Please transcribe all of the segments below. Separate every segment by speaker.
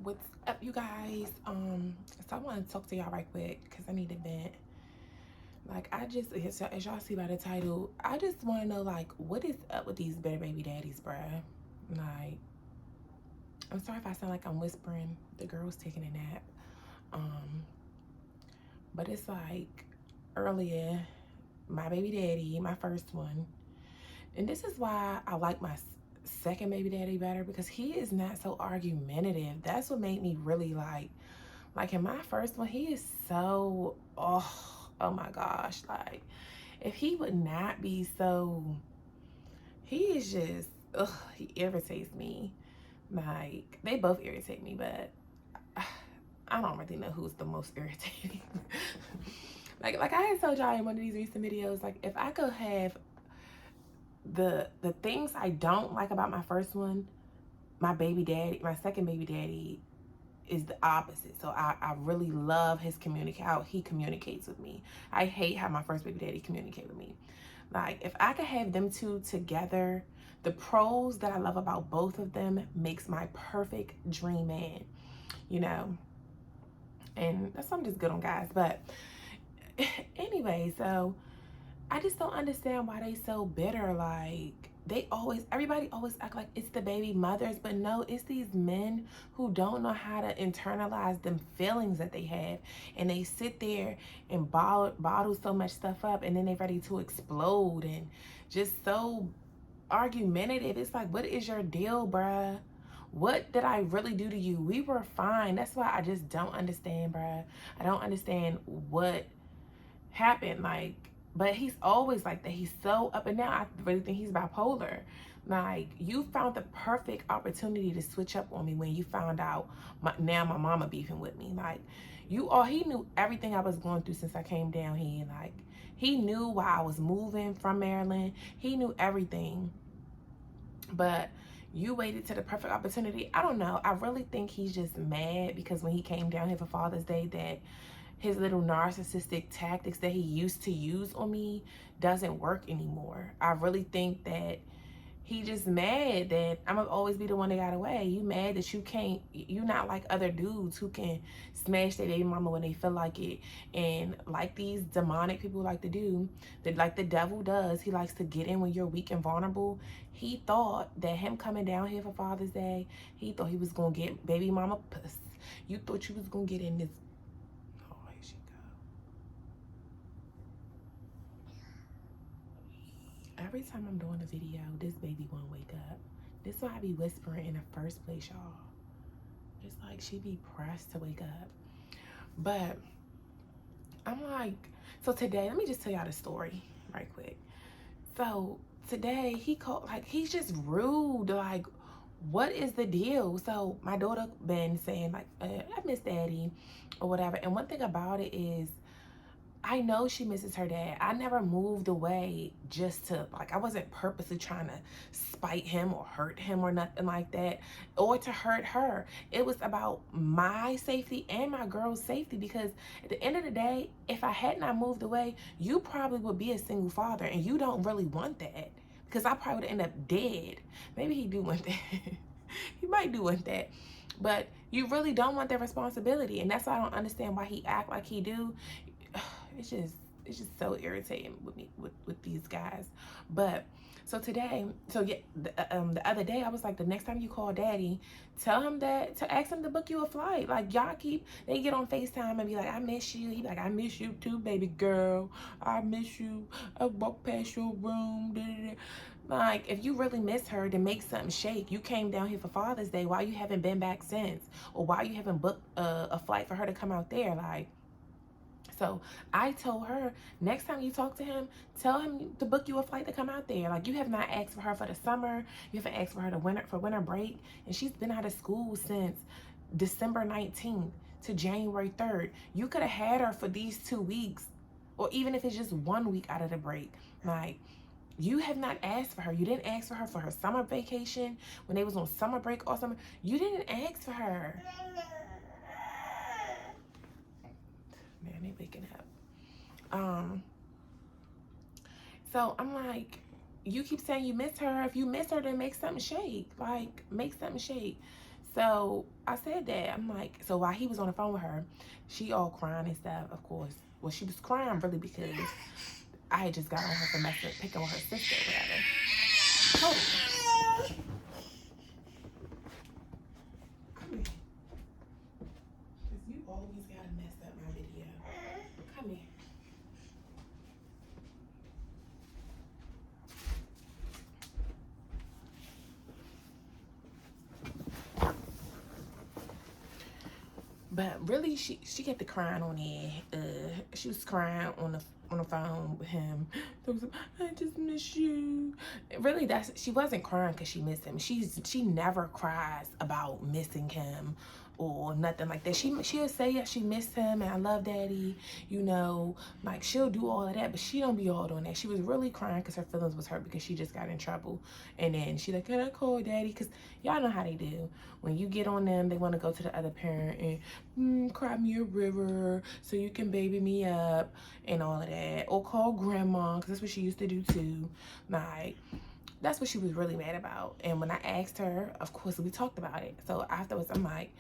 Speaker 1: What's up, you guys? So I want to talk to y'all right quick because I need to vent. Like, as y'all see by the title, I just want to know, like, what is up with these better baby daddies, bruh? Like, I'm sorry if I sound like I'm whispering. The girl's taking a nap. Um, but it's like earlier, my baby daddy, my first one, and this is why I like my second baby daddy better because he is not so argumentative. That's what made me really like in my first one, he is so oh my gosh. Like if he would not be so, he is just he irritates me. Like they both irritate me, but I don't really know who's the most irritating. like I had told y'all in one of these recent videos, like if I could have the things I don't like about my first one, my baby daddy, my second baby daddy is the opposite. So I really love how he communicates with me. I hate how my first baby daddy communicate with me. Like if I could have them two together, the pros that I love about both of them makes my perfect dream man, you know. And that's I'm just good on guys. But anyway, so I just don't understand why they so bitter. Like everybody always act like it's the baby mothers, but no, it's these men who don't know how to internalize them feelings that they have, and they sit there and bottle so much stuff up, and then they're ready to explode and just so argumentative. It's like, what is your deal, bruh? What did I really do to you? We were fine. That's why I just don't understand, bruh. I don't understand what happened. Like, but he's always like that. He's so up and down. I really think he's bipolar. Like, you found the perfect opportunity to switch up on me when you found out now my mama beefing with me. Like, he knew everything I was going through since I came down here. Like, he knew why I was moving from Maryland. He knew everything. But you waited to the perfect opportunity. I don't know. I really think he's just mad because when he came down here for Father's Day, that his little narcissistic tactics that he used to use on me doesn't work anymore. I really think that he just mad that I'm gonna always be the one that got away. You mad that you not like other dudes who can smash their baby mama when they feel like it. And like these demonic people like to do, that like the devil does, he likes to get in when you're weak and vulnerable. He thought that him coming down here for Father's Day, he thought he was gonna get baby mama puss. You thought you was gonna get in this. Oh, here she go. Every time I'm doing a video, this baby won't wake up. This is why I be whispering in the first place, y'all. It's like she be pressed to wake up. But I'm like, so today, let me just tell y'all the story right quick. So today he called, like he's just rude. Like, what is the deal? So my daughter been saying like, I miss daddy or whatever. And one thing about it is I know she misses her dad. I never moved away just to, like, I wasn't purposely trying to spite him or hurt him or nothing like that, or to hurt her. It was about my safety and my girl's safety, because at the end of the day, if I had not moved away, you probably would be a single father, and you don't really want that, because I probably would end up dead. Maybe he do want that. He might do want that. But you really don't want that responsibility, and that's why I don't understand why he act like he do. It's just so irritating with me with these guys. But so today, so yeah, the other day I was like, the next time you call daddy, tell him that, to ask him to book you a flight. Like, y'all they get on FaceTime and be like, I miss you. He be like, I miss you too, baby girl. I miss you. I walk past your room. Like, if you really miss her, then make something shake. You came down here for Father's Day. Why you haven't been back since? Or why you haven't booked a flight for her to come out there? Like, so I told her, next time you talk to him, tell him to book you a flight to come out there. Like, you have not asked for her for the summer. You haven't asked for her for winter break. And she's been out of school since December 19th to January 3rd. You could have had her for these 2 weeks, or even if it's just 1 week out of the break. Like, you have not asked for her. You didn't ask for her summer vacation when they was on summer break or something. You didn't ask for her. Man, they waking up. So I'm like, you keep saying you miss her. If you miss her, then make something shake. Like, make something shake. So I said that. I'm like, so while he was on the phone with her, she all crying and stuff, of course. Well, she was crying really because I had just got on her for picking on her sister or whatever. Oh, come here. Because you always got to mess up my video. Come here. But really, she kept the crying on it. She was crying on the phone with him. I just miss you. Really, she wasn't crying because she missed him. She never cries about missing him or nothing like that. She'll say, yeah, she missed him and I love daddy, you know, like she'll do all of that, but she don't be all doing that. She was really crying because her feelings was hurt because she just got in trouble. And then she like, can I call daddy? Because y'all know how they do. When you get on them, they want to go to the other parent and cry me a river so you can baby me up and all of that. Or call grandma, because that's what she used to do too. Like, that's what she was really mad about. And when I asked her, of course, we talked about it. So afterwards, I'm like,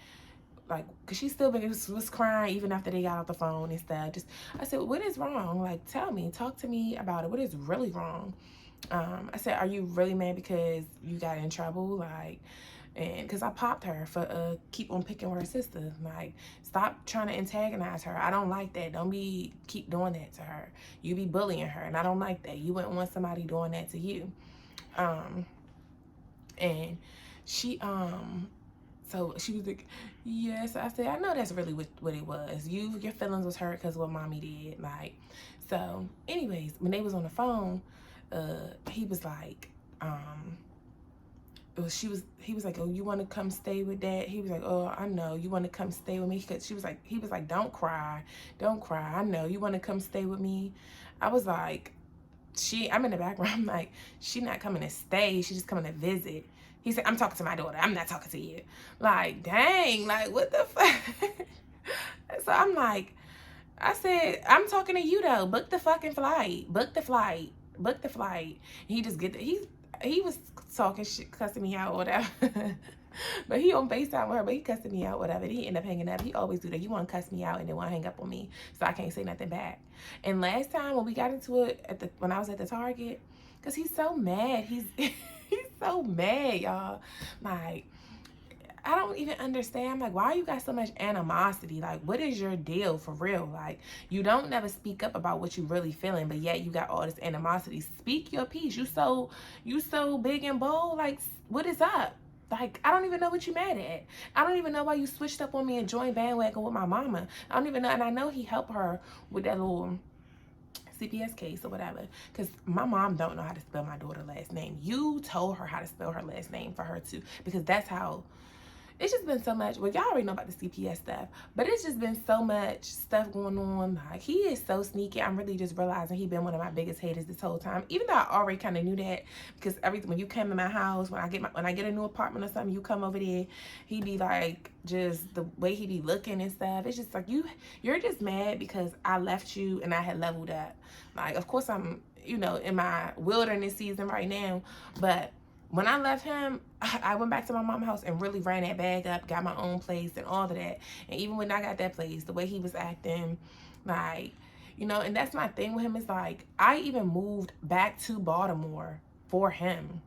Speaker 1: because she still was crying even after they got off the phone and stuff. I said, what is wrong? Like, tell me, talk to me about it. What is really wrong? I said, are you really mad because you got in trouble? Like, and because I popped her for keep on picking with her sister. Like, stop trying to antagonize her. I don't like that. Don't keep doing that to her. You be bullying her, and I don't like that. You wouldn't want somebody doing that to you. And she so she was like, yes. I said, I know that's really what it was. Your feelings was hurt because what mommy did. Like, so anyways, when they was on the phone, he was like, he was like, oh, you want to come stay with dad? He was like, oh, I know you want to come stay with me. Because he was like, don't cry, I know you want to come stay with me. I was like, I'm in the background. I'm like, she not coming to stay. She's just coming to visit. He said, I'm talking to my daughter. I'm not talking to you. Like, dang, like, what the fuck? So I'm like, I said, I'm talking to you though. Book the fucking flight. Book the flight. He just he was talking shit, cussing me out or whatever. But he on FaceTime with her, but he cussing me out, whatever. He ended up hanging up. He always do that. You want to cuss me out and then want to hang up on me, so I can't say nothing back. And last time when we got into it when I was at the Target, because he's so mad. He's so mad, y'all. Like, I don't even understand. I'm like, why you got so much animosity? Like, what is your deal for real? Like, you don't never speak up about what you really feeling, but yet you got all this animosity. Speak your piece. You so big and bold. Like, what is up? Like, I don't even know what you mad at. I don't even know why you switched up on me and joined bandwagon with my mama. I don't even know. And I know he helped her with that little CPS case or whatever, because my mom don't know how to spell my daughter's last name. You told her how to spell her last name for her too, because that's how. It's just been so much. Well, y'all already know about the CPS stuff, but it's just been so much stuff going on. Like, he is so sneaky. I'm really just realizing he been one of my biggest haters this whole time, even though I already kind of knew that, because when you come in my house, when I get a new apartment or something, you come over there, he be like, just the way he be looking and stuff. It's just like, you're just mad because I left you and I had leveled up. Like, of course I'm, in my wilderness season right now, but when I left him, I went back to my mom's house and really ran that bag up, got my own place and all of that. And even when I got that place, the way he was acting, like, and that's my thing with him, is like, I even moved back to Baltimore for him,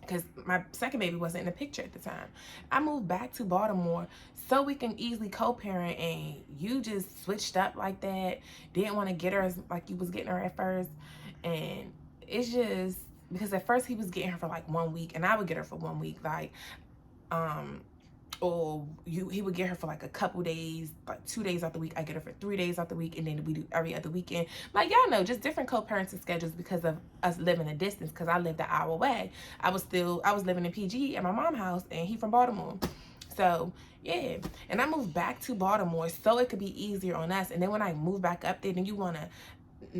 Speaker 1: because my second baby wasn't in the picture at the time. I moved back to Baltimore so we can easily co-parent, and you just switched up like that. Didn't want to get her like you was getting her at first. And it's just, because at first he was getting her for like 1 week and I would get her for 1 week, like, he would get her for like a couple days, like 2 days out the week. I get her for 3 days out the week, and then we do every other weekend. Like, y'all know, just different co-parenting schedules because of us living a distance, because I lived an hour away. I was living in PG at my mom's house, and he from Baltimore. So yeah, and I moved back to Baltimore so it could be easier on us. And then when I moved back up there, then you want to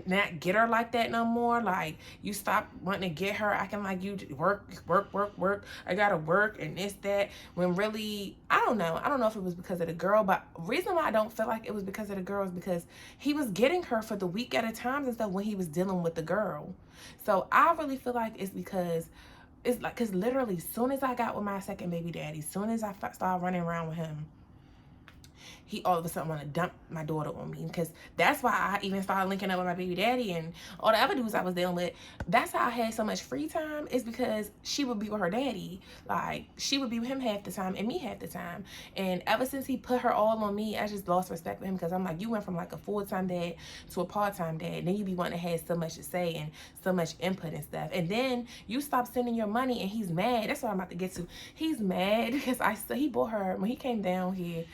Speaker 1: not get her like that no more. Like, you stop wanting to get her acting like you work, I gotta work and this, that, when really, I don't know if it was because of the girl, but reason why I don't feel like it was because of the girl is because he was getting her for the week at a time and stuff when he was dealing with the girl. So I really feel like it's because It's like, because literally, soon as I got with my second baby daddy, soon as I started running around with him, he all of a sudden want to dump my daughter on me. Because that's why I even started linking up with my baby daddy and all the other dudes I was dealing with. That's how I had so much free time, is because she would be with her daddy. Like, she would be with him half the time and me half the time. And ever since he put her all on me, I just lost respect for him, because I'm like, you went from like a full-time dad to a part-time dad. And then you be wanting to have so much to say and so much input and stuff. And then you stop sending your money and he's mad. That's what I'm about to get to. He's mad because he bought her, when he came down here,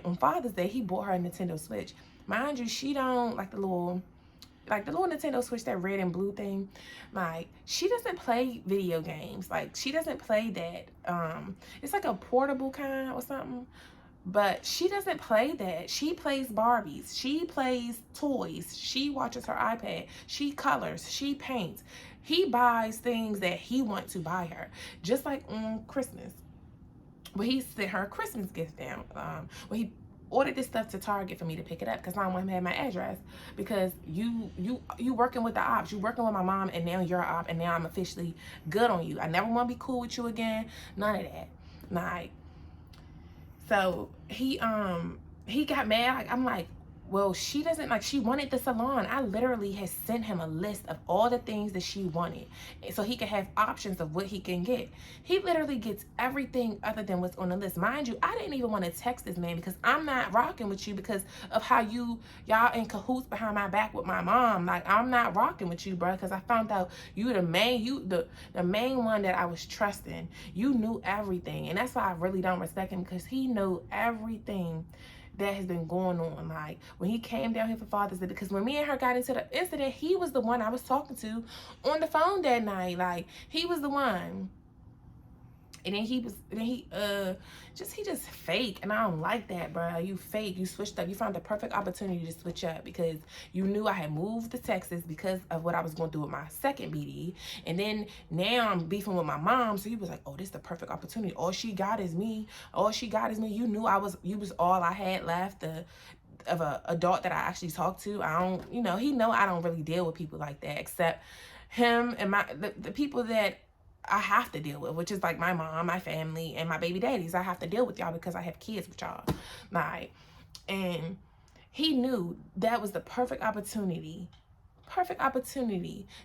Speaker 1: on Father's Day, he bought her a Nintendo Switch. Mind you, she don't like the little Nintendo Switch, that red and blue thing. Like, she doesn't play video games. Like, she doesn't play that. It's like a portable kind or something. But she doesn't play that. She plays Barbies. She plays toys. She watches her iPad. She colors. She paints. He buys things that he wants to buy her. Just like on Christmas. Well, he sent her a Christmas gift down. Well, he ordered this stuff to Target for me to pick it up, because I don't want him to have my address, because you working with the ops. You working with my mom, and now you're an op, and now I'm officially good on you. I never want to be cool with you again. None of that. Like, so he got mad. Like, I'm like, well, she doesn't, like, she wanted the salon. I literally had sent him a list of all the things that she wanted, so he could have options of what he can get. He literally gets everything other than what's on the list. Mind you, I didn't even want to text this man, because I'm not rocking with you because of how y'all in cahoots behind my back with my mom. Like, I'm not rocking with you, bro, because I found out the main one that I was trusting. You knew everything, and that's why I really don't respect him, because he knew everything that has been going on. Like, when he came down here for Father's Day, because when me and her got into the incident, he was the one I was talking to on the phone that night. Like, he was the one. And then he just fake, and I don't like that, bro. You fake, you switched up. You found the perfect opportunity to switch up, because you knew I had moved to Texas because of what I was going through with my second BD, and then now I'm beefing with my mom. So you was like, oh, this is the perfect opportunity. All she got is me. All she got is me. You knew you was all I had left of a adult that I actually talked to. I don't, he know I don't really deal with people like that, except him and the people that I have to deal with, which is like my mom, my family, and my baby daddies. I have to deal with y'all because I have kids with y'all. Like, and he knew that was the perfect opportunity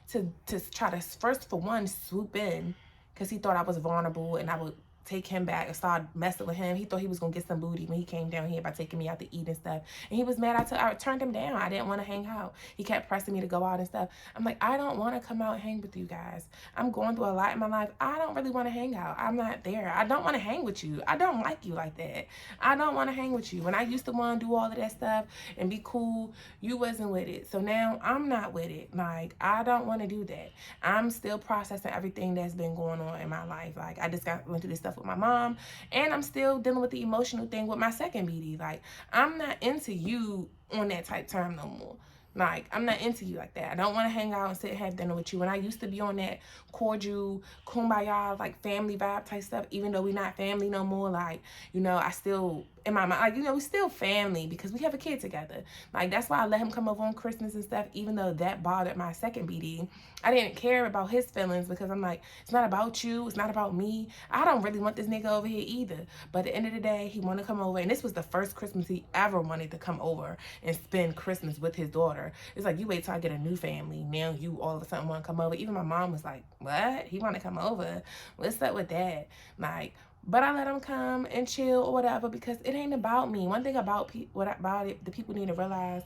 Speaker 1: to try to, first for one, swoop in, because he thought I was vulnerable and I would take him back and start messing with him. He thought he was gonna get some booty when he came down here by taking me out to eat and stuff. And he was mad. I turned him down. I didn't want to hang out. He kept pressing me to go out and stuff. I'm like, I don't want to come out and hang with you guys. I'm going through a lot in my life. I don't really want to hang out. I'm not there. I don't want to hang with you. I don't like you like that. I don't want to hang with you. When I used to want to do all of that stuff and be cool, you wasn't with it. So now I'm not with it. Like, I don't want to do that. I'm still processing everything that's been going on in my life. Like, I just went through this stuff with my mom, and I'm still dealing with the emotional thing with my second BD. Like, I'm not into you on that type term no more. Like, I'm not into you like that. I don't want to hang out and sit and have dinner with you. When I used to be on that cordial, kumbaya, like family vibe type stuff, even though we're not family no more, like, I still, in my mind, like, we still family because we have a kid together. Like, that's why I let him come over on Christmas and stuff, even though that bothered my second BD. I didn't care about his feelings, because I'm like, it's not about you. It's not about me. I don't really want this nigga over here either. But at the end of the day, he wanted to come over, and this was the first Christmas he ever wanted to come over and spend Christmas with his daughter. It's like, you wait till I get a new family. Now you all of a sudden want to come over. Even my mom was like, what? He want to come over? What's up with that? Like, but I let him come and chill or whatever, because it ain't about me. One thing about the people need to realize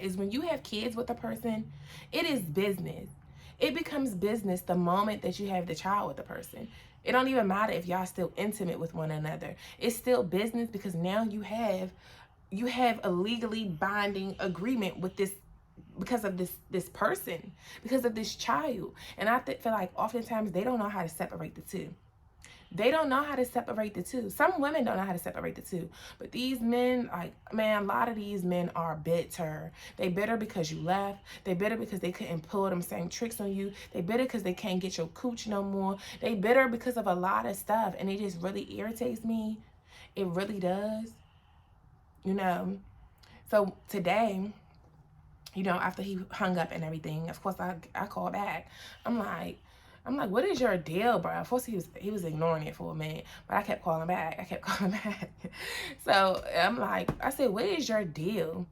Speaker 1: is, when you have kids with a person, it is business. It becomes business the moment that you have the child with the person. It don't even matter if y'all still intimate with one another. It's still business, because now you have a legally binding agreement with this, because of this person, because of this child. And I feel like oftentimes they don't know how to separate the two. They don't know how to separate the two. Some women don't know how to separate the two. But these men, like, man, a lot of these men are bitter. They bitter because you left. They bitter because they couldn't pull them same tricks on you. They bitter because they can't get your cooch no more. They bitter because of a lot of stuff. And it just really irritates me. It really does. So today, after he hung up and everything, of course, I called back. I'm like, I'm like, what is your deal, bro? Of course, he was ignoring it for a minute, but I kept calling back. So I'm like, I said, what is your deal?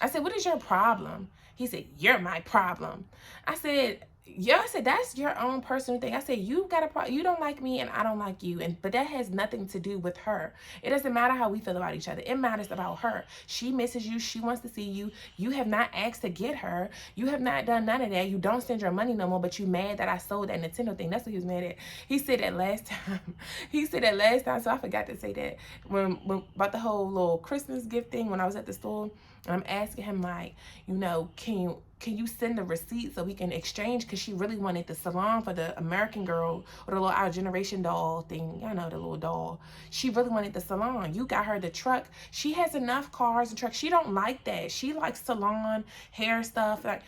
Speaker 1: I said, what is your problem? He said, you're my problem. I said, yeah, I said, that's your own personal thing. I said, you got a problem. You don't like me and I don't like you. But that has nothing to do with her. It doesn't matter how we feel about each other. It matters about her. She misses you. She wants to see you. You have not asked to get her. You have not done none of that. You don't send your money no more, but you mad that I sold that Nintendo thing. That's what he was mad at. He said that last time. He said that last time, so I forgot to say that. When about the whole little Christmas gift thing when I was at the store. And I'm asking him, like, you know, can you send the receipt so we can exchange? Because she really wanted the salon for the American Girl or the little Our Generation doll thing. You know, the little doll. She really wanted the salon. You got her the truck. She has enough cars and trucks. She don't like that. She likes salon, hair stuff. Like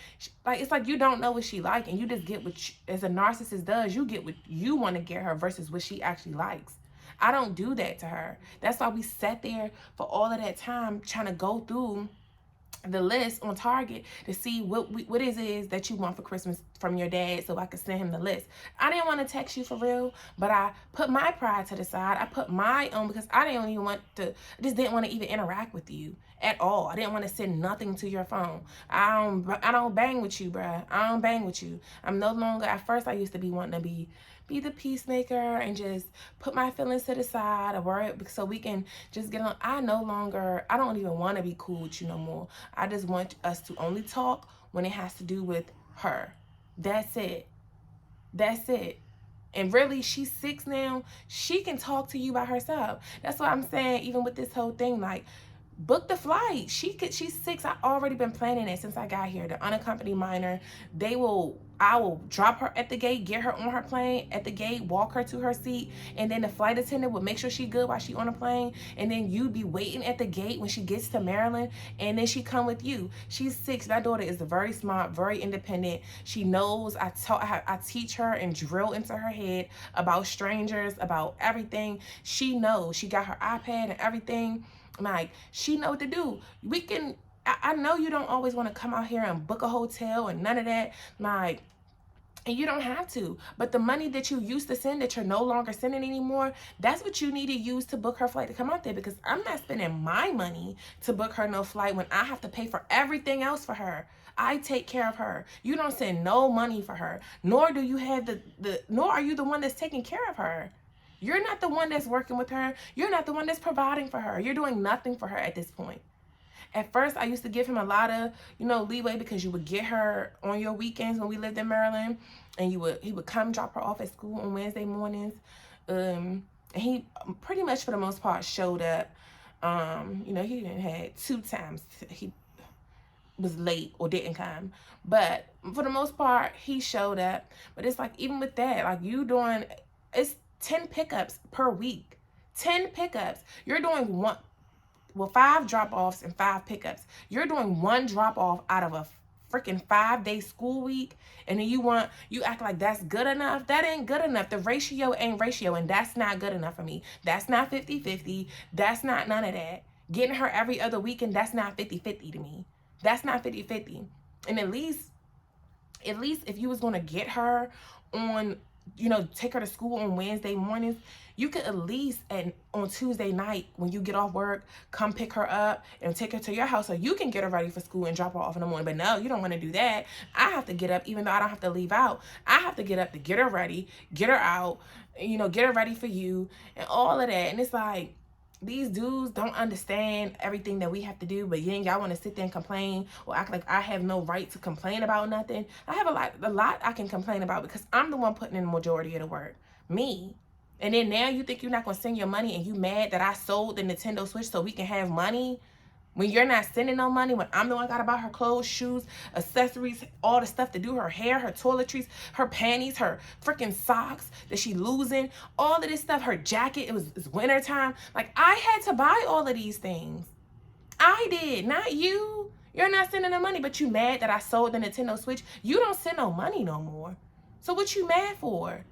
Speaker 1: it's like you don't know what she like, and you just get what as a narcissist does. You get what you want to get her versus what she actually likes. I don't do that to her. That's why we sat there for all of that time trying to go through the list on Target to see what it is that you want for Christmas from your dad so I could send him the list. I didn't want to text you for real, but I put my pride to the side. I put my own because I just didn't want to even interact with you at all. I didn't want to send nothing to your phone. I don't bang with you, bruh. I don't bang with you. I'm no longer, at first I used to be wanting to be the peacemaker and just put my feelings to the side or worry so we can just get on. I don't even want to be cool with you no more. I just want us to only talk when it has to do with her. That's it. That's it. And really, she's 6 now. She can talk to you by herself. That's what I'm saying, even with this whole thing, like, book the flight. She's 6. I've already been planning it since I got here. The unaccompanied minor, I will drop her at the gate, get her on her plane at the gate, walk her to her seat, and then the flight attendant will make sure she's good while she's on the plane, and then you be waiting at the gate when she gets to Maryland, and then she come with you. She's 6. My daughter is very smart, very independent. She knows. I teach her and drill into her head about strangers, about everything. She knows. She got her iPad and everything. Like, she know what to do. I know you don't always want to come out here and book a hotel and none of that. Like, and you don't have to. But the money that you used to send that you're no longer sending anymore, that's what you need to use to book her flight to come out there. Because I'm not spending my money to book her no flight when I have to pay for everything else for her. I take care of her. You don't send no money for her. Nor do you have nor are you the one that's taking care of her. You're not the one that's working with her. You're not the one that's providing for her. You're doing nothing for her at this point. At first, I used to give him a lot of, leeway because you would get her on your weekends when we lived in Maryland, and he would come drop her off at school on Wednesday mornings. And he pretty much for the most part showed up. He didn't had 2 times he was late or didn't come, but for the most part he showed up. But it's like, even with that, like, it's 10 pickups per week. 10 pickups. You're doing 5 drop-offs and 5 pickups. You're doing 1 drop-off out of a freaking 5-day school week, and then you act like that's good enough. That ain't good enough. The ratio ain't ratio, and that's not good enough for me. That's not 50-50. That's not none of that. Getting her every other weekend, that's not 50-50 to me. That's not 50-50. And at least if you was going to get her on, take her to school on Wednesday mornings, you could at least on Tuesday night when you get off work, come pick her up and take her to your house so you can get her ready for school and drop her off in the morning. But no, you don't want to do that. I have to get up, even though I don't have to leave out. I have to get up to get her ready, get her out, get her ready for you and all of that. And it's like, these dudes don't understand everything that we have to do, but then y'all want to sit there and complain or act like I have no right to complain about nothing. I have a lot I can complain about because I'm the one putting in the majority of the work. Me. And then now you think you're not going to send your money and you mad that I sold the Nintendo Switch so we can have money? When you're not sending no money, when I'm the one got to buy her clothes, shoes, accessories, all the stuff to do her hair, her toiletries, her panties, her freaking socks that she losing, all of this stuff, her jacket, it's winter time. Like, I had to buy all of these things. I did, not you. You're not sending no money, but you mad that I sold the Nintendo Switch. You don't send no money no more. So what you mad for?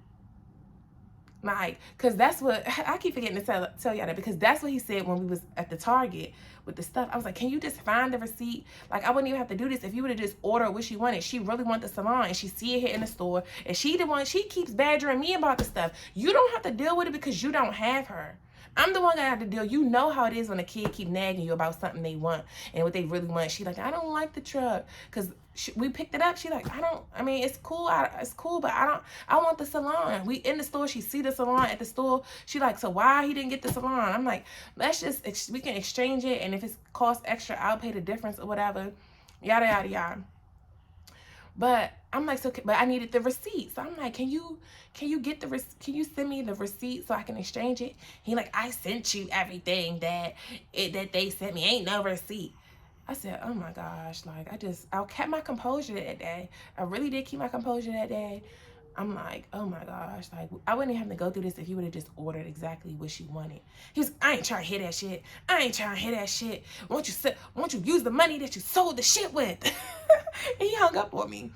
Speaker 1: Like, because that's what, I keep forgetting to tell y'all that, because that's what he said when we was at the Target with the stuff. I was like, can you just find the receipt? Like, I wouldn't even have to do this if you would have just ordered what she wanted. She really wanted the salon, and she see it here in the store, and she the one, she keeps badgering me about the stuff. You don't have to deal with it because you don't have her. I'm the one that have to deal. You know how it is when a kid keep nagging you about something they want and what they really want. She like, I don't like the truck, because we picked it up. She like, I mean, it's cool. It's cool, but I want the salon. We in the store. She see the salon at the store. She like, so why he didn't get the salon? I'm like, let's just, we can exchange it. And if it costs extra, I'll pay the difference or whatever. Yada, yada, yada. But I'm like, so, but I needed the receipt. So I'm like, can you get the, can you send me the receipt so I can exchange it? He like, I sent you everything that they sent me. Ain't no receipt. I said, oh my gosh, like, I kept my composure that day. I really did keep my composure that day. I'm like, oh my gosh, like, I wouldn't have to go through this if you would have just ordered exactly what she wanted. He was, I ain't trying to hear that shit. I ain't trying to hear that shit. Won't you use the money that you sold the shit with? And he hung up on me.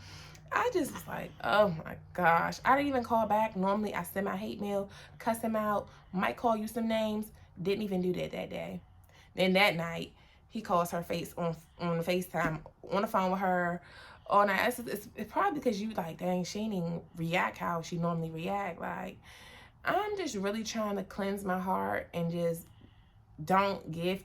Speaker 1: I just was like, oh my gosh. I didn't even call back. Normally, I send my hate mail, cuss him out, might call you some names. Didn't even do that day. Then that night, he calls her face on the FaceTime, on the phone with her all night. It's probably because you like, dang, she ain't even react how she normally react. Like, I'm just really trying to cleanse my heart and just don't be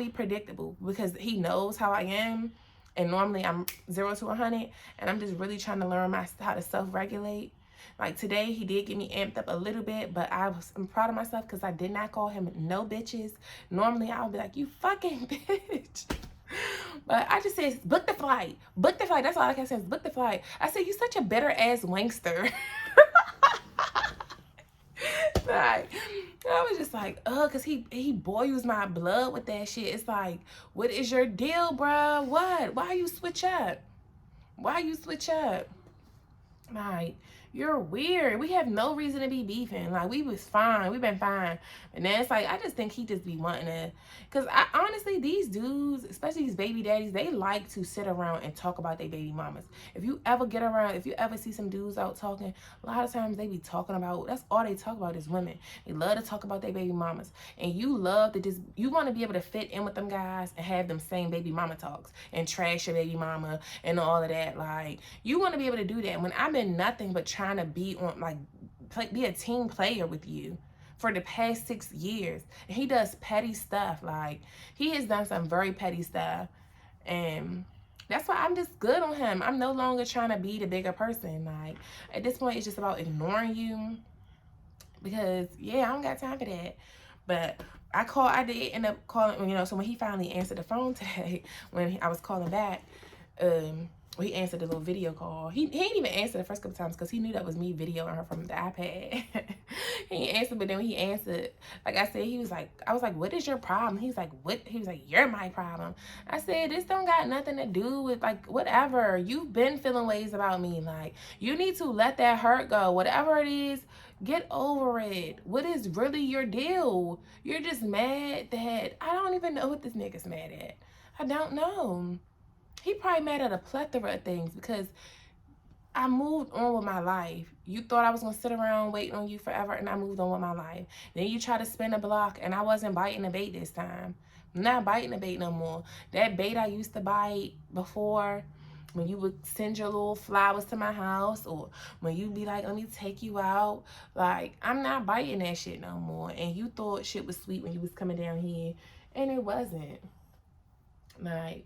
Speaker 1: predictable, because he knows how I am. And normally I'm 0 to 100, and I'm just really trying to learn how to self-regulate. Like today, he did get me amped up a little bit, but I'm proud of myself because I did not call him no bitches. Normally, I would be like, you fucking bitch. But I just said, book the flight. Book the flight. That's all I can say is book the flight. I said, you such a bitter ass wankster. Like, I was just like, because he boils my blood with that shit. It's like, what is your deal, bruh? What? Why you switch up? Why you switch up? Like, you're weird. We have no reason to be beefing. Like, we was fine. We've been fine. And then it's like, I just think he just be wanting to. Because honestly, these dudes, especially these baby daddies, they like to sit around and talk about their baby mamas. If you ever get around, if you ever see some dudes out talking, a lot of times they be talking about, that's all they talk about is women. They love to talk about their baby mamas. And you love to just, you want to be able to fit in with them guys and have them same baby mama talks and trash your baby mama and all of that. Like, you want to be able to do that. When I've been nothing but trying to be on, like, be a team player with you for the past 6 years. And he does petty stuff. Like, he has done some very petty stuff. And that's why I'm just good on him. I'm no longer trying to be the bigger person. Like, at this point, it's just about ignoring you. Because, yeah, I don't got time for that. But I did end up calling, you know, so when he finally answered the phone today, when I was calling back, he answered the little video call. He didn't even answer the first couple times because he knew that was me videoing her from the iPad. He answered, but then when he answered, like I said, I was like, what is your problem? He's like, what? He was like, you're my problem. I said, this don't got nothing to do with, like, whatever. You've been feeling ways about me. Like, you need to let that hurt go. Whatever it is, get over it. What is really your deal? You're just mad that, I don't even know what this nigga's mad at. I don't know. He probably mad at a plethora of things because I moved on with my life. You thought I was going to sit around waiting on you forever, and I moved on with my life. Then you try to spin a block, and I wasn't biting the bait this time. I'm not biting the bait no more. That bait I used to bite before, when you would send your little flowers to my house, or when you'd be like, let me take you out. Like, I'm not biting that shit no more. And you thought shit was sweet when you was coming down here, and it wasn't. Like,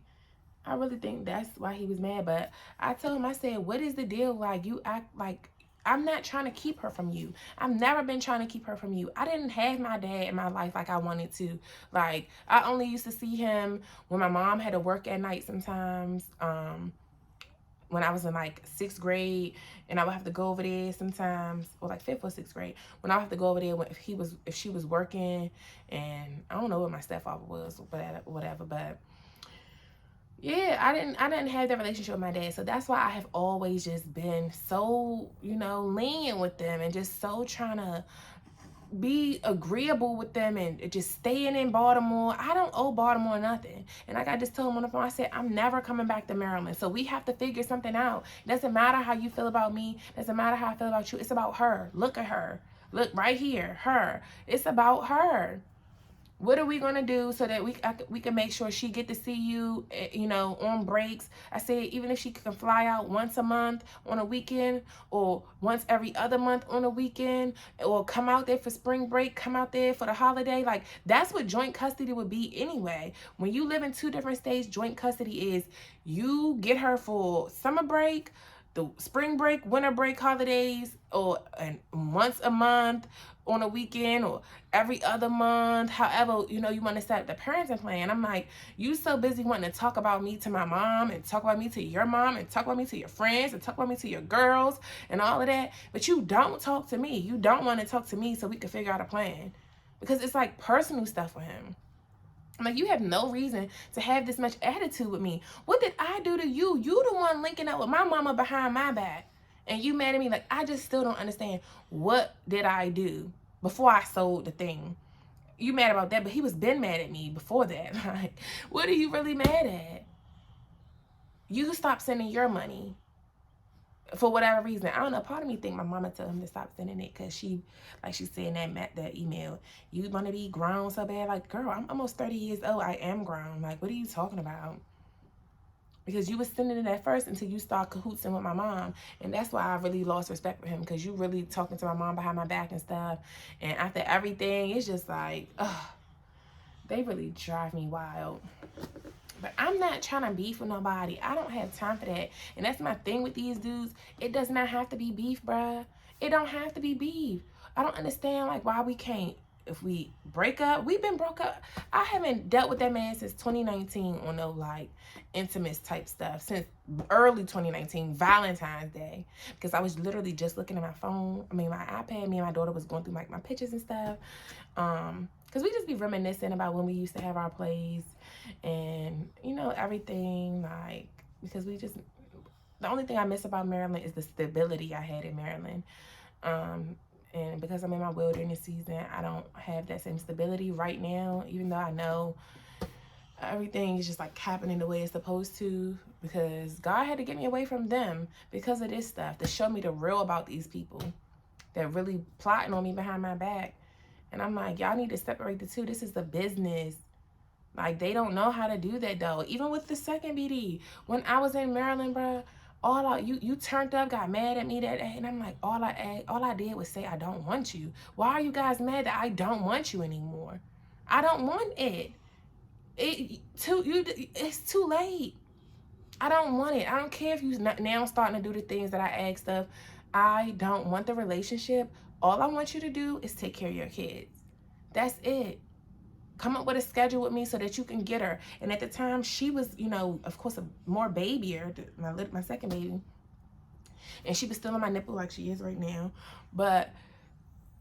Speaker 1: I really think that's why he was mad. But I told him, I said, what is the deal? Like, you act like I'm not trying to keep her from you. I've never been trying to keep her from you. I didn't have my dad in my life like I wanted to. Like, I only used to see him when my mom had to work at night sometimes. When I was in like 6th grade, and I would have to go over there sometimes, or like 5th or 6th grade, when I would have to go over there if she was working, and I don't know what my stepfather was, whatever, but yeah, I didn't have that relationship with my dad. So that's why I have always just been so, you know, lenient with them, and just so trying to be agreeable with them and just staying in Baltimore. I don't owe Baltimore nothing. And like I just told him on the phone, I said, I'm never coming back to Maryland. So we have to figure something out. It doesn't matter how you feel about me. It doesn't matter how I feel about you. It's about her. Look at her. Look right here. Her. It's about her. What are we going to do so that we can make sure she get to see you, you know, on breaks? I say even if she can fly out once a month on a weekend, or once every other month on a weekend, or come out there for spring break, come out there for the holiday. Like, that's what joint custody would be anyway. When you live in 2 different states, joint custody is you get her for summer break, the spring break, winter break, holidays, or once a month on a weekend, or every other month, however, you know, you want to set the parenting plan. I'm like, you so busy wanting to talk about me to my mom, and talk about me to your mom, and talk about me to your friends, and talk about me to your girls, and all of that, but you don't talk to me. You don't want to talk to me so we can figure out a plan, because it's like personal stuff for him. I'm like, you have no reason to have this much attitude with me. What did I do to you? You the one linking up with my mama behind my back. And you mad at me? Like, I just still don't understand. What did I do before I sold the thing? You mad about that, but he was been mad at me before that. Like, what are you really mad at? You stop sending your money for whatever reason. I don't know. Part of me think my mama told him to stop sending it because she, like she said in that email, you want to be grown so bad. Like, girl, I'm almost 30 years old. I am grown. Like, what are you talking about? Because you was sending it at first until you start cahootsing with my mom. And that's why I really lost respect for him, because you really talking to my mom behind my back and stuff. And after everything, it's just like, ugh, they really drive me wild. But I'm not trying to beef with nobody. I don't have time for that. And that's my thing with these dudes. It does not have to be beef, bruh. It don't have to be beef. I don't understand, like, why we can't. If we break up, we've been broke up. I haven't dealt with that man since 2019 on no, like, intimate type stuff. Since early 2019, Valentine's Day. Because I was literally just looking at my phone. I mean, my iPad. Me and my daughter was going through, like, my pictures and stuff. Because we just be reminiscing about when we used to have our plays. And, you know, everything, like, because we just, the only thing I miss about Maryland is the stability I had in Maryland. And because I'm in my wilderness season, I don't have that same stability right now, even though I know everything is just like happening the way it's supposed to, because God had to get me away from them because of this stuff, to show me the real about these people that really plotting on me behind my back. And I'm like, y'all need to separate the two. This is the business. Like, they don't know how to do that, though. Even with the second BD, when I was in Maryland, bruh, you turned up, got mad at me that day, and I'm like, all I did was say I don't want you. Why are you guys mad that I don't want you anymore? I don't want it. It's too late. I don't want it. I don't care if you now starting to do the things that I asked of. I don't want the relationship. All I want you to do is take care of your kids. That's it. Come up with a schedule with me so that you can get her. And at the time, she was, you know, of course, a more babyer, my second baby. And she was still on my nipple like she is right now. But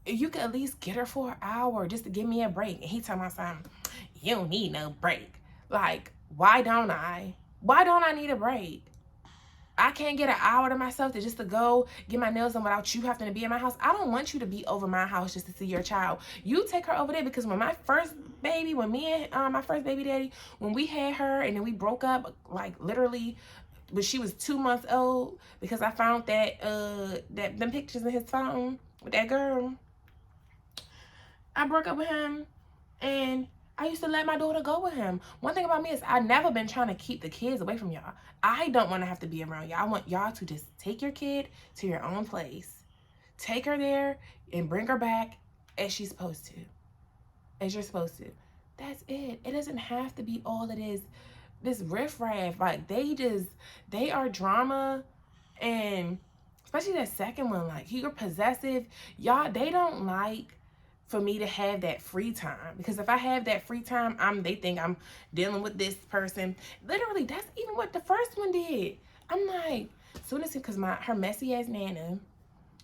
Speaker 1: you could at least get her for an hour just to give me a break. And he talking about something, you don't need no break. Like, why don't I? Why don't I need a break? I can't get an hour to myself just to go get my nails done without you having to be in my house. I don't want you to be over my house just to see your child. You take her over there, because when my first baby, when me and my first baby daddy, when we had her and then we broke up, like literally when she was 2 months old, because I found that them pictures in his phone with that girl. I broke up with him, and I used to let my daughter go with him. One thing about me is I've never been trying to keep the kids away from y'all. I don't want to have to be around y'all. I want y'all to just take your kid to your own place. Take her there and bring her back as she's supposed to. As you're supposed to. That's it. It doesn't have to be all it is. This riffraff, like, they are drama. And especially that second one, like, you're possessive. Y'all, they don't like for me to have that free time, because if I have that free time, they think I'm dealing with this person. Literally, that's even what the first one did. I'm like, soon as, because her messy ass nana,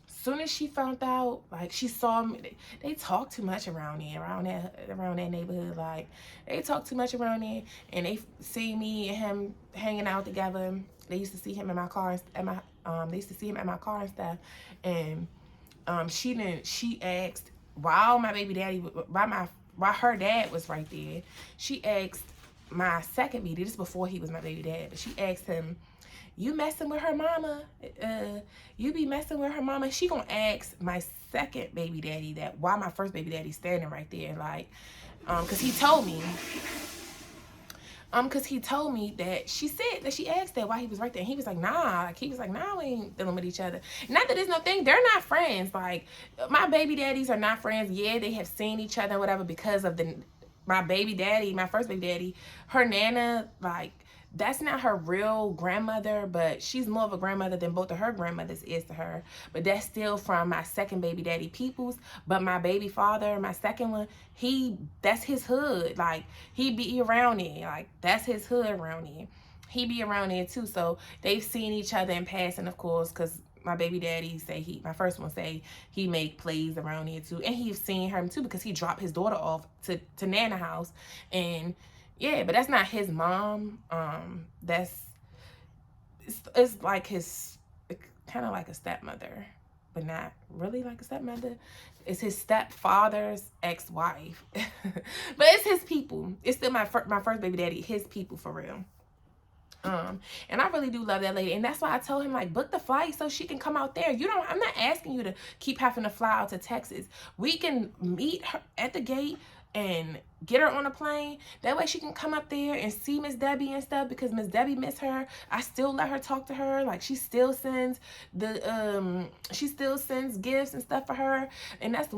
Speaker 1: soon as she found out, like, she saw me, they talk too much around there, around that neighborhood. Like, they talk too much around there, and they see me and him hanging out together. They used to see him in my car, they used to see him at my car and stuff. And she asked while my baby daddy, while her dad was right there, she asked my second baby, this before he was my baby dad, but she asked him, you messing with her mama? You be messing with her mama? She gonna ask my second baby daddy that while my first baby daddy standing right there, like, cause he told me that she said that she asked that while he was right there. And he was like, nah. Like, he was like, nah, we ain't dealing with each other. Not that there's no thing. They're not friends. Like, my baby daddies are not friends. Yeah, they have seen each other or whatever because of my baby daddy, my first baby daddy. Her nana, like, that's not her real grandmother, but she's more of a grandmother than both of her grandmothers is to her. But that's still from my second baby daddy peoples. But my baby father, my second one, that's his hood. Like, he be around it. Like, that's his hood around here. He be around there too. So they've seen each other in passing, of course, because my baby daddy my first one say he make plays around here too. And he's seen her too because he dropped his daughter off to Nana house. And yeah, but that's not his mom. It's like kind of like a stepmother, but not really like a stepmother. It's his stepfather's ex-wife. But it's his people. It's still my first baby daddy, his people for real. And I really do love that lady. And that's why I told him, like, book the flight so she can come out there. I'm not asking you to keep having to fly out to Texas. We can meet her at the gate and get her on a plane. That way she can come up there and see Miss Debbie and stuff, because Miss Debbie miss her. I still let her talk to her. Like, she still sends gifts and stuff for her. And that's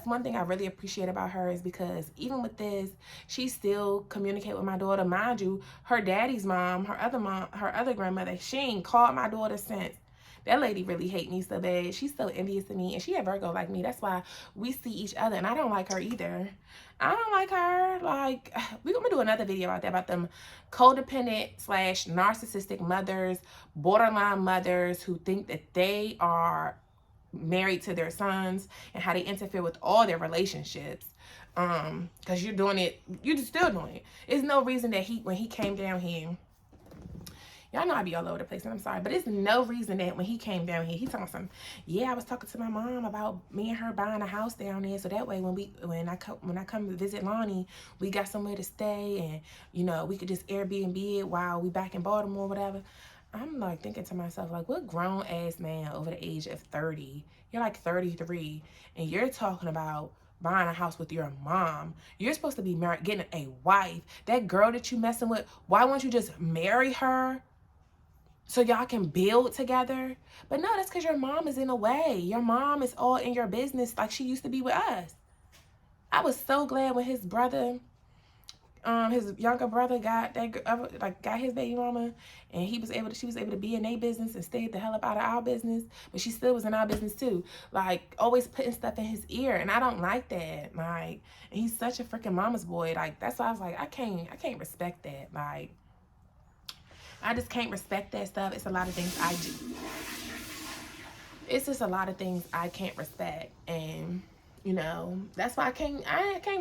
Speaker 1: one thing I really appreciate about her, is because even with this, she still communicate with my daughter. Mind you, her daddy's mom, her other grandmother, she ain't called my daughter since. That lady really hate me so bad. She's so envious of me. And she a Virgo like me. That's why we see each other. And I don't like her either. I don't like her. Like, we're going to do another video about that. About them codependent / narcissistic mothers. Borderline mothers who think that they are married to their sons. And how they interfere with all their relationships. Because you're doing it. You're still doing it. There's no reason that when he came down here. Y'all know I be all over the place, and I'm sorry, but it's no reason that when he came down here, he talking something. Yeah, I was talking to my mom about me and her buying a house down there, so that way when I come to visit Lonnie, we got somewhere to stay, and you know we could just Airbnb it while we back in Baltimore, whatever. I'm like thinking to myself, like, what grown ass man over the age of 30? You're like 33, and you're talking about buying a house with your mom. You're supposed to be married, getting a wife. That girl that you messing with, why won't you just marry her? So y'all can build together. But no, that's because your mom is in the way. Your mom is all in your business like she used to be with us. I was so glad when his brother, his younger brother got his baby mama, and she was able to be in their business and stay the hell up out of our business, but she still was in our business too. Like, always putting stuff in his ear, and I don't like that. Like, and he's such a freaking mama's boy. Like, that's why I was like, I can't respect that. Like, I just can't respect that stuff. It's a lot of things I do. It's just a lot of things I can't respect. And, you know, that's why I can't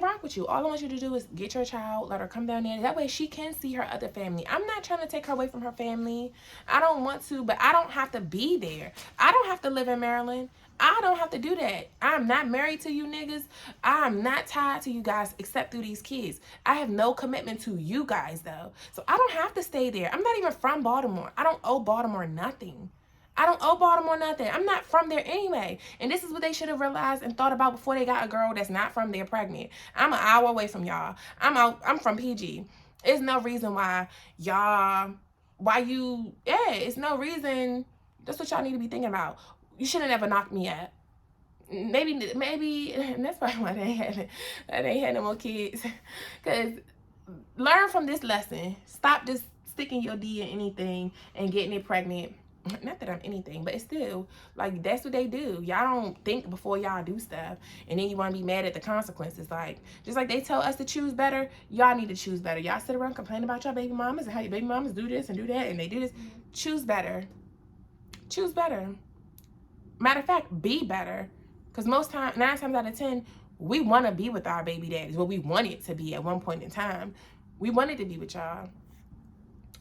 Speaker 1: rock with you. All I want you to do is get your child, let her come down there. That way she can see her other family. I'm not trying to take her away from her family. I don't want to, but I don't have to be there. I don't have to live in Maryland. I don't have to do that. I'm not married to you niggas. I'm not tied to you guys except through these kids. I have no commitment to you guys though. So I don't have to stay there. I'm not even from Baltimore. I don't owe Baltimore nothing. I don't owe Baltimore nothing. I'm not from there anyway. And this is what they should have realized and thought about before they got a girl that's not from there pregnant. I'm an hour away from y'all. I'm from PG. There's no reason why it's no reason. That's what y'all need to be thinking about. You should have never knocked me up. Maybe, and that's probably why they ain't had no more kids. Because learn from this lesson. Stop just sticking your D in anything and getting it pregnant. Not that I'm anything, but it's still, like, that's what they do. Y'all don't think before y'all do stuff. And then you want to be mad at the consequences. Like, just like they tell us to choose better, y'all need to choose better. Y'all sit around complaining about your baby mamas and how your baby mamas do this and do that and they do this. Choose better. Choose better. Matter of fact, be better. Because 9 times out of 10, we want to be with our baby daddies. Well, we wanted to be at one point in time. We wanted to be with y'all.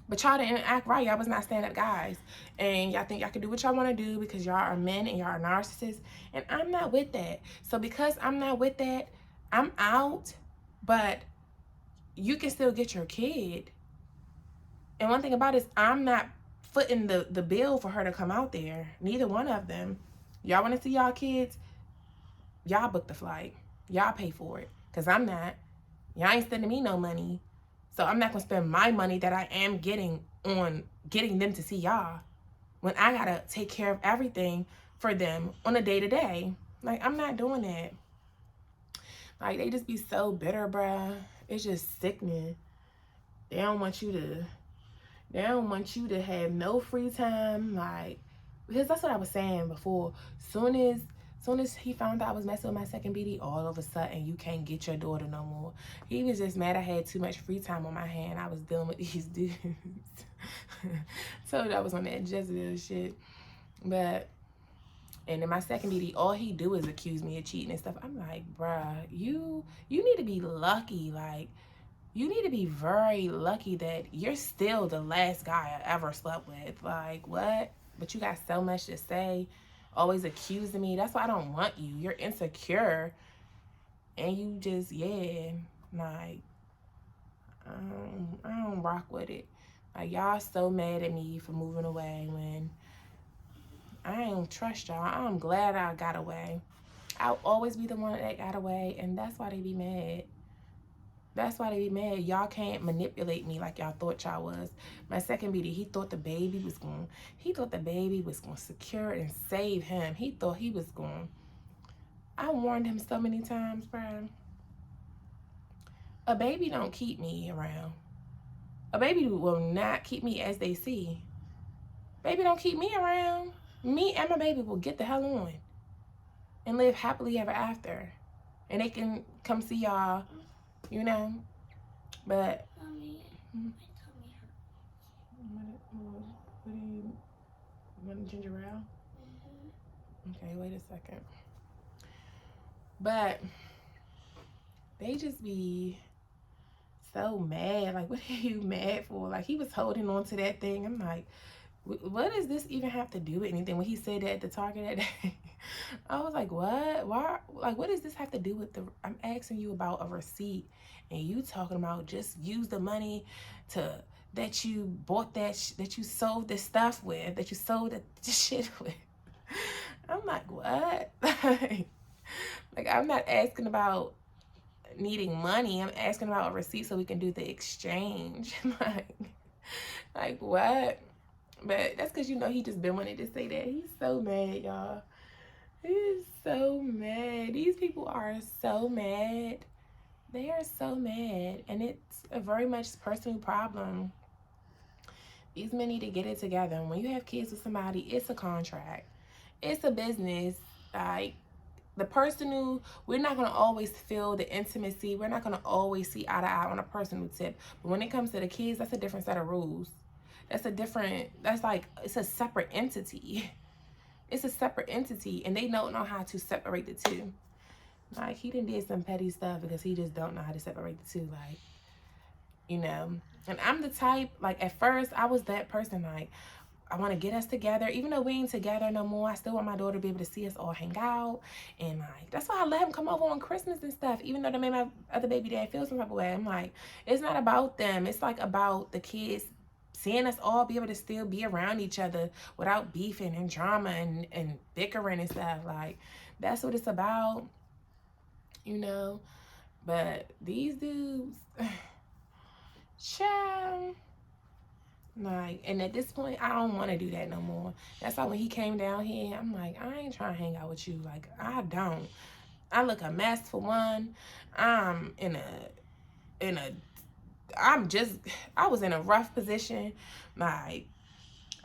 Speaker 1: But y'all didn't act right. Y'all was not stand-up guys. And y'all think y'all can do what y'all want to do because y'all are men and y'all are narcissists. And I'm not with that. So because I'm not with that, I'm out. But you can still get your kid. And one thing about it is I'm not footing the bill for her to come out there. Neither one of them. Y'all want to see y'all kids? Y'all book the flight. Y'all pay for it. Because I'm not. Y'all ain't sending me no money. So I'm not going to spend my money that I am getting on getting them to see y'all when I got to take care of everything for them on a day-to-day. Like, I'm not doing that. Like, they just be so bitter, bruh. It's just sickening. They don't want you to have no free time. Like, because that's what I was saying before. Soon as he found out I was messing with my second BD, all of a sudden you can't get your daughter no more. He was just mad I had too much free time on my hand. I was dealing with these dudes. So that was on that Jezebel shit. But, and then my second BD, all he do is accuse me of cheating and stuff. I'm like, bruh, you need to be lucky. Like, you need to be very lucky that you're still the last guy I ever slept with. Like, what? But you got so much to say, always accusing me. That's why I don't want you. You're insecure. And you just, yeah, like, I don't rock with it. Like, y'all so mad at me for moving away when I don't trust y'all. I'm glad I got away. I'll always be the one that got away, and that's why they be mad. That's why they be mad. Y'all can't manipulate me like y'all thought y'all was. My second BD, he thought the baby was going to secure and save him. He thought he was going. I warned him so many times, bro. A baby don't keep me around. A baby will not keep me as they see. Baby don't keep me around. Me and my baby will get the hell on and live happily ever after. And they can come see y'all, you know. But
Speaker 2: Mommy, my tummy hurts.
Speaker 1: What do you want, ginger ale? Okay, wait a second. But they just be so mad. Like, what are you mad for? Like, he was holding on to that thing. I'm like, what does this even have to do with anything? When he said that at the Target that day, I was like, what? Why? Like, what does this have to do with the? I'm asking you about a receipt, and you talking about just use the money that you bought that you sold this stuff with, that you sold the shit with. I'm like, what? Like, I'm not asking about needing money. I'm asking about a receipt so we can do the exchange. like what? But that's because, you know, he just been wanting to say that. He's so mad, y'all. He's so mad. These people are so mad. They are so mad. And it's a very much personal problem. These men need to get it together. And when you have kids with somebody, it's a contract. It's a business. Like, the person who, we're not going to always feel the intimacy. We're not going to always see eye to eye on a personal tip. But when it comes to the kids, that's a different set of rules. That's like, it's a separate entity. It's a separate entity, and they don't know how to separate the two. Like, he done did some petty stuff because he just don't know how to separate the two. Like, you know, and I'm the type, like, at first, I was that person, like, I want to get us together. Even though we ain't together no more, I still want my daughter to be able to see us all hang out. And, like, that's why I let him come over on Christmas and stuff. Even though they made my other baby dad feel some type of way. I'm like, it's not about them. It's, like, about the kids seeing us all be able to still be around each other without beefing and drama and bickering and stuff. Like, that's what it's about, you know. But these dudes, child. Like, and at this point, I don't want to do that no more. That's why when he came down here, I'm like, I ain't trying to hang out with you. Like, I don't. I look a mess for one. I'm I was in a rough position. Like,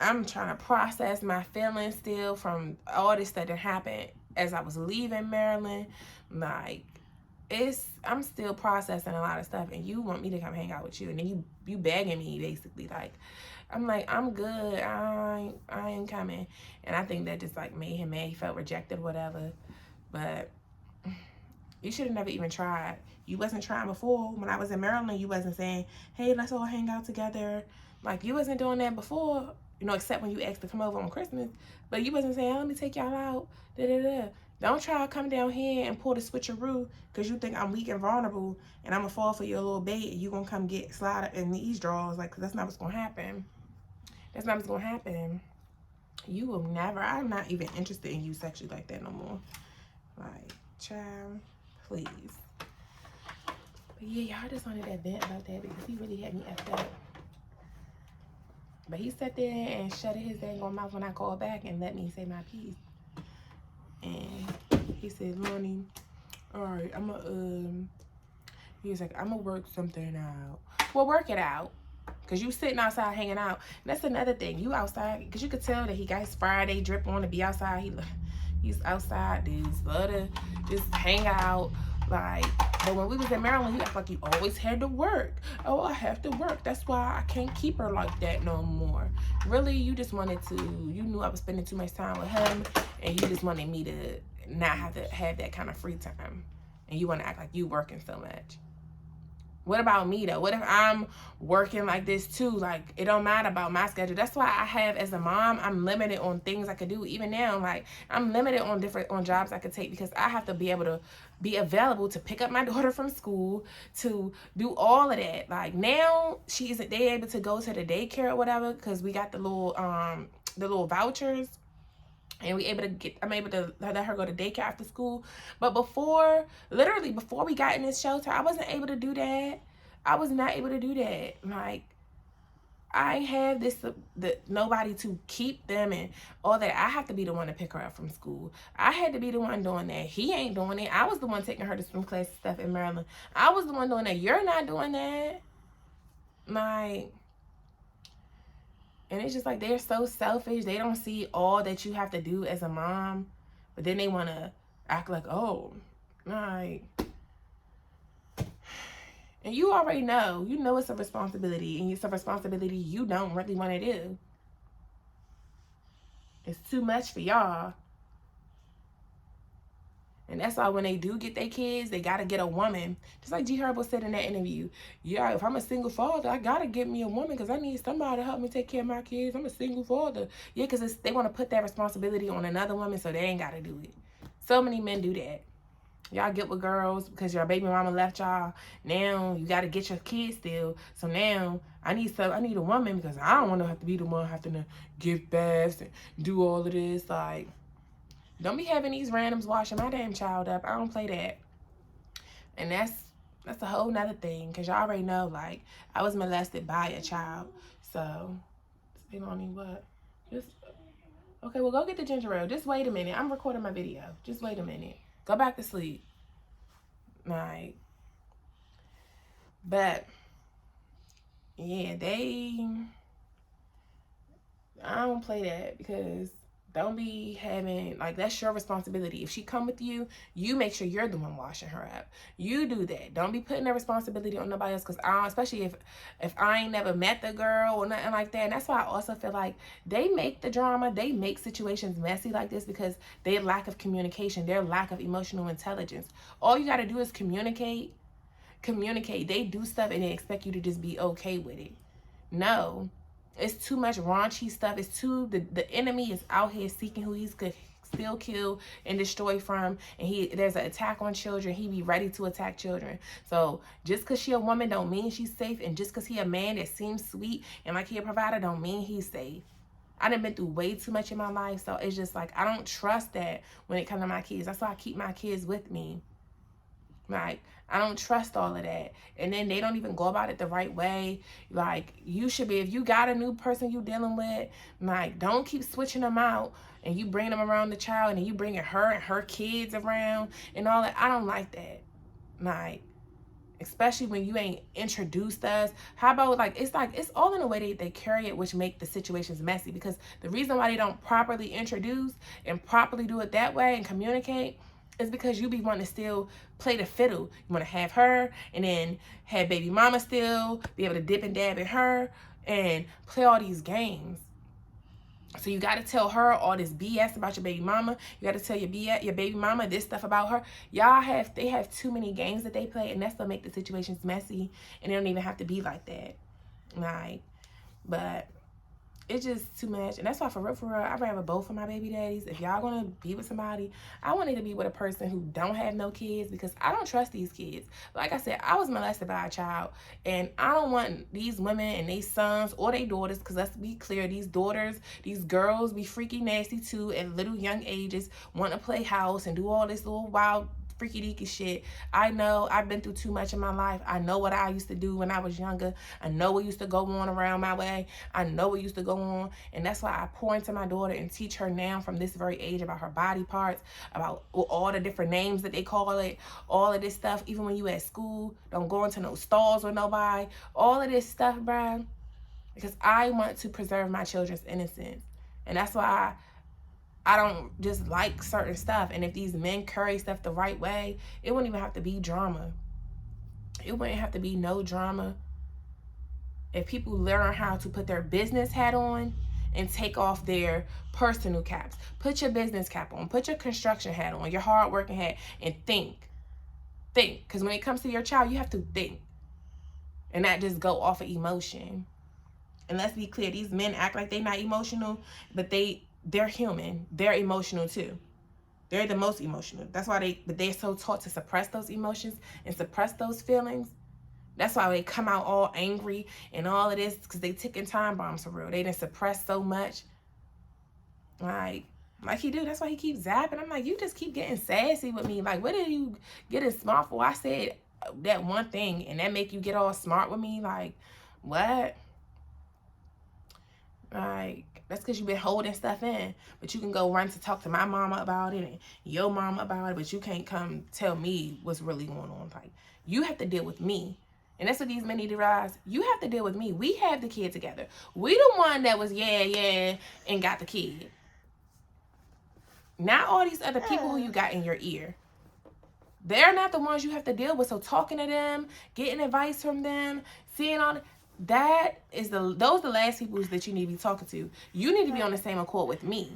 Speaker 1: I'm trying to process my feelings still from all this that had happened as I was leaving Maryland. Like, I'm still processing a lot of stuff, and you want me to come hang out with you, and then you begging me basically. Like, I'm like, I'm good. I ain't coming. And I think that just like made him mad. He felt rejected, whatever. But you should have never even tried. You wasn't trying before. When I was in Maryland, you wasn't saying, hey, let's all hang out together. Like, you wasn't doing that before, you know, except when you asked to come over on Christmas. But you wasn't saying, let me take y'all out, da-da-da. Don't try to come down here and pull the switcheroo because you think I'm weak and vulnerable and I'm going to fall for your little bait and you going to come get slide in these drawers. Like, 'cause that's not what's going to happen. That's not what's going to happen. You will never, I'm not even interested in you sexually like that no more. Like, child, please. But yeah, y'all just wanted that vent about that because he really had me effed up. But he sat there and shut his dang on mouth when I called back and let me say my piece. And he said, Lonnie, all right, he was like, I'm gonna work something out. Well, work it out. Because you sitting outside hanging out. And that's another thing. You outside, because you could tell that he got his Friday drip on to be outside. He's outside, dudes. Love to just hang out. Like, but when we was in Maryland, you act like you always had to work. Oh, I have to work. That's why I can't keep her like that no more. Really, you just wanted to, you knew I was spending too much time with him, and you just wanted me to not have to have that kind of free time. And you want to act like you working so much. What about me though? What if I'm working like this too? Like, it don't matter about my schedule. That's why I have, as a mom, I'm limited on things I could do. Even now, like, I'm limited on jobs I could take because I have to be able to be available to pick up my daughter from school, to do all of that. Like, now they able to go to the daycare or whatever because we got the little vouchers. And I'm able to let her go to daycare after school. But literally before we got in this shelter, I wasn't able to do that. I was not able to do that. Like, I have nobody to keep them and all that. I have to be the one to pick her up from school. I had to be the one doing that. He ain't doing it. I was the one taking her to swim class and stuff in Maryland. I was the one doing that. You're not doing that. Like, and it's just like, they're so selfish. They don't see all that you have to do as a mom. But then they want to act like, oh, like. And you already know. You know it's a responsibility. And it's a responsibility you don't really want to do. It's too much for y'all. And that's why when they do get their kids, they got to get a woman. Just like G Herbo said in that interview. Yeah, if I'm a single father, I got to get me a woman because I need somebody to help me take care of my kids. I'm a single father. Yeah, because they want to put that responsibility on another woman so they ain't got to do it. So many men do that. Y'all get with girls because your baby mama left y'all. Now you got to get your kids still. So now I need a woman because I don't want to have to be the one having to give baths and do all of this. Like, don't be having these randoms washing my damn child up. I don't play that. And that's a whole nother thing. Because y'all already know, like, I was molested by a child. So, they don't need what? Okay, well, go get the ginger ale. Just wait a minute. I'm recording my video. Just wait a minute. Go back to sleep. Like, but, yeah, I don't play that because don't be having, like, that's your responsibility. If she come with you, you make sure you're the one washing her up. You do that. Don't be putting that responsibility on nobody else because especially if I ain't never met the girl or nothing like that. And that's why I also feel like they make the drama, they make situations messy like this because their lack of communication, their lack of emotional intelligence. All you got to do is communicate. They do stuff and they expect you to just be okay with it. No. It's too much raunchy stuff. It's the enemy is out here seeking who he's could still kill and destroy from. And there's an attack on children. He be ready to attack children. So just because she a woman don't mean she's safe. And just because he a man that seems sweet and like he a provider don't mean he's safe. I done been through way too much in my life. So it's just like, I don't trust that when it comes to my kids. That's why I keep my kids with me. Like, I don't trust all of that. And then they don't even go about it the right way. Like, you should be, if you got a new person you dealing with, like, don't keep switching them out and you bring them around the child and then you bringing her and her kids around and all that. I don't like that. Like, especially when you ain't introduced us. How about, like, it's all in the way they carry it, which make the situations messy. Because the reason why they don't properly introduce and properly do it that way and communicate is because you be wanting to still play the fiddle. You want to have her and then have baby mama still, be able to dip and dab at her and play all these games. So you got to tell her all this BS about your baby mama. You got to tell your baby mama this stuff about her. They have too many games that they play, and that's what make the situations messy, and they don't even have to be like that. Like, But it's just too much. And that's why, for real, I'd rather both of my baby daddies. If y'all gonna be with somebody, I want it to be with a person who don't have no kids, because I don't trust these kids. Like I said, I was molested by a child, and I don't want these women and they sons or they daughters, because let's be clear, these daughters, these girls be freaky nasty too at little young ages, want to play house and do all this little wild freaky deaky shit. I know, I've been through too much in my life. I know what I used to do when I was younger. I know what used to go on around my way. I know what used to go on. And that's why I pour into my daughter and teach her now from this very age about her body parts, about all the different names that they call it, all of this stuff. Even when you at school, don't go into no stalls with nobody. All of this stuff, bruh. Because I want to preserve my children's innocence. And that's why I don't just like certain stuff. And if these men carry stuff the right way, it wouldn't even have to be drama. It wouldn't have to be no drama. If people learn how to put their business hat on and take off their personal caps. Put your business cap on. Put your construction hat on, your hard-working hat, and think. Think. Because when it comes to your child, you have to think. And not just go off of emotion. And let's be clear, these men act like they're not emotional, but they're human. They're emotional too. They're the most emotional. That's why they're so taught to suppress those emotions and suppress those feelings. That's why they come out all angry and all of this, because they ticking time bombs for real. They done suppress so much. Like he do. That's why he keeps zapping. I'm like, you just keep getting sassy with me. Like, what did you getting smart for? I said that one thing and that make you get all smart with me? Like, what? Like, that's because you've been holding stuff in. But you can go run to talk to my mama about it and your mama about it, but you can't come tell me what's really going on. Like, you have to deal with me. And that's what these men need to realize. You have to deal with me. We have the kid together. We the one that was yeah, and got the kid. Not all these other people who you got in your ear. They're not the ones you have to deal with. So talking to them, getting advice from them, seeing all that is those are the last people that you need to be talking to. You need to be on the same accord with me.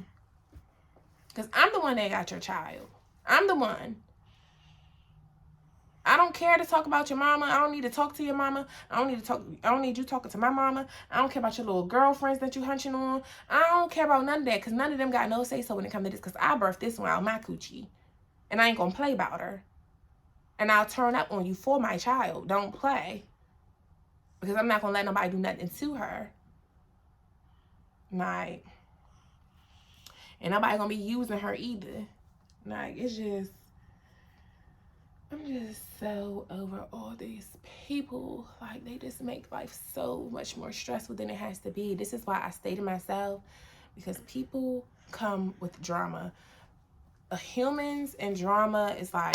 Speaker 1: Because I'm the one that got your child. I'm the one. I don't care to talk about your mama. I don't need to talk to your mama. I don't need you talking to my mama. I don't care about your little girlfriends that you hunching on. I don't care about none of that, because none of them got no say so when it comes to this, because I birthed this one out my coochie. And I ain't gonna play about her. And I'll turn up on you for my child. Don't play. Because I'm not going to let nobody do nothing to her. Like, and nobody going to be using her either. Like, it's just, I'm just so over all these people. Like, they just make life so much more stressful than it has to be. This is why I stay to myself. Because people come with drama. Humans and drama is like,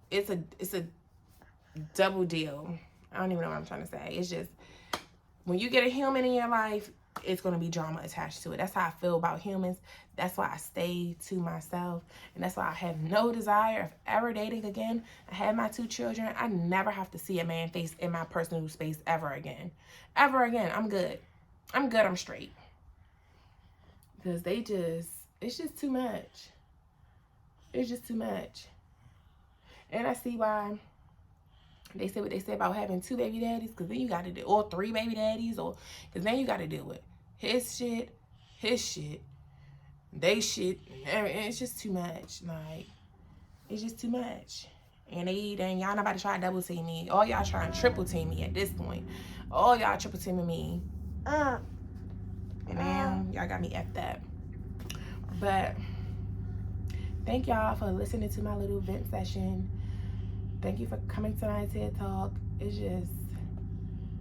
Speaker 1: it's a double deal. I don't even know what I'm trying to say. It's just, when you get a human in your life, it's going to be drama attached to it. That's how I feel about humans. That's why I stay to myself. And that's why I have no desire of ever dating again. I have my 2 children. I never have to see a man face in my personal space ever again. Ever again. I'm good. I'm good. I'm straight. Because it's just too much. It's just too much. And I see why they say what they say about having 2 baby daddies, because then you got to do, or 3 baby daddies, or because then you got to deal with his shit, they shit, and it's just too much. Like, it's just too much. And y'all nobody try to double team me. All y'all trying to triple team me at this point. All y'all triple teaming me. And now y'all got me effed up. But thank y'all for listening to my little vent session. Thank you for coming to my TED Talk. It's just,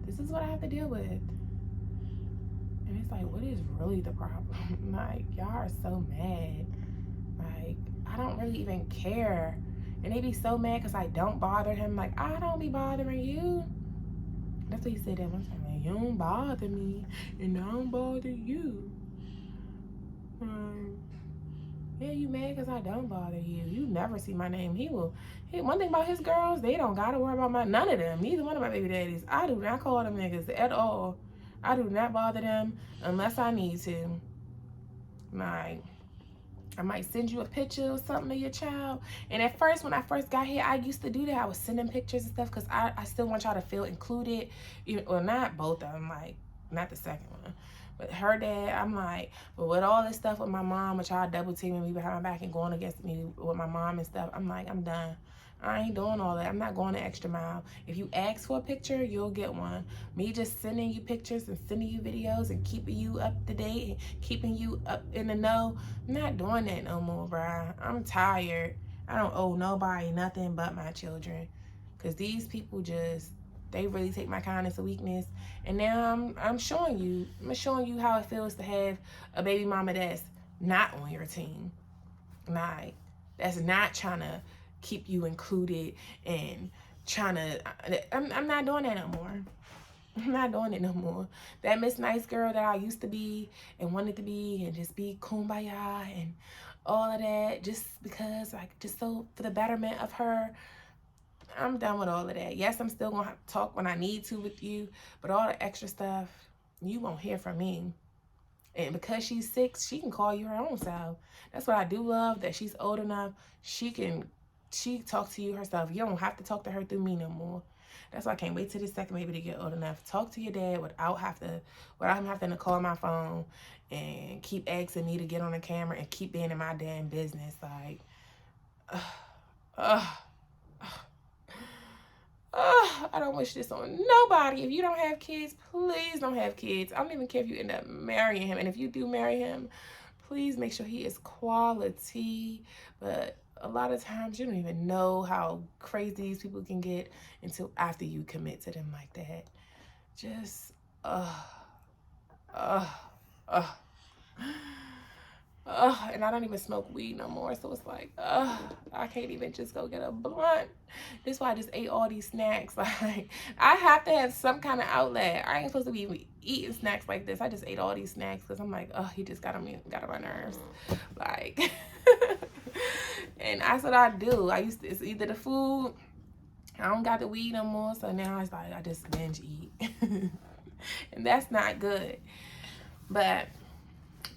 Speaker 1: this is what I have to deal with. And it's like, what is really the problem? Like, y'all are so mad. Like, I don't really even care. And they be so mad because I don't bother him. Like, I don't be bothering you. That's what he said that one time. Like, you don't bother me, and I don't bother you. Yeah, you mad because I don't bother you. You never see my name. One thing about his girls, they don't gotta worry about none of them. Neither one of my baby daddies. I do not call them niggas at all. I do not bother them unless I need to. Like, I might send you a picture or something of your child. And at first, when I first got here, I used to do that. I was sending pictures and stuff because I still want y'all to feel included. Well, not both of them, like, not the second one. But her dad, I'm like, but with all this stuff with my mom, which y'all double teaming me behind my back and going against me with my mom and stuff, I'm like, I'm done. I ain't doing all that. I'm not going the extra mile. If you ask for a picture, you'll get one. Me just sending you pictures and sending you videos and keeping you up to date and keeping you up in the know, I'm not doing that no more, bruh. I'm tired. I don't owe nobody nothing but my children. Because these people just, they really take my kindness a weakness. And now I'm showing you. I'm showing you how it feels to have a baby mama that's not on your team. Like, that's not trying to keep you included and trying to, I'm not doing that no more. I'm not doing it no more. That Miss Nice Girl that I used to be and wanted to be and just be kumbaya and all of that just because, like, just so for the betterment of her, I'm done with all of that. Yes, I'm still going to have to talk when I need to with you, but all the extra stuff, you won't hear from me. And because she's 6, she can call you her own self. That's what I do love, that she's old enough. She talk to you herself. You don't have to talk to her through me no more. That's why I can't wait till this second baby to get old enough. Talk to your dad without him having to call my phone and keep asking me to get on the camera and keep being in my damn business. Like, I don't wish this on nobody. If you don't have kids, please don't have kids. I don't even care if you end up marrying him. And if you do marry him, please make sure he is quality. But a lot of times you don't even know how crazy these people can get until after you commit to them like that. Just, and I don't even smoke weed no more, so it's like, I can't even just go get a blunt. This is why I just ate all these snacks. Like, I have to have some kind of outlet. I ain't supposed to be eating snacks like this. I just ate all these snacks because I'm like, he just got on my nerves. Like, and that's what I do. It's either the food, I don't got the weed no more, so now it's like I just binge eat. And that's not good. But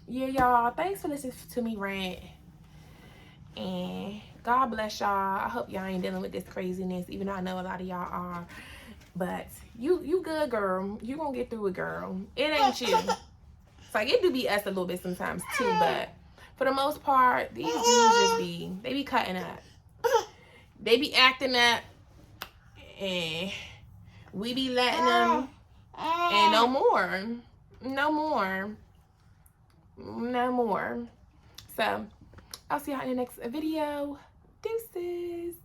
Speaker 1: yeah, y'all, thanks for listening to me rant. And God bless y'all. I hope y'all ain't dealing with this craziness, even though I know a lot of y'all are. But you good, girl. You gonna get through it, girl. It ain't you. It's like, it do be us a little bit sometimes too, but for the most part, these dudes they be cutting up. They be acting up, and we be letting them, and no more. No more. No more. So I'll see y'all in the next video. Deuces.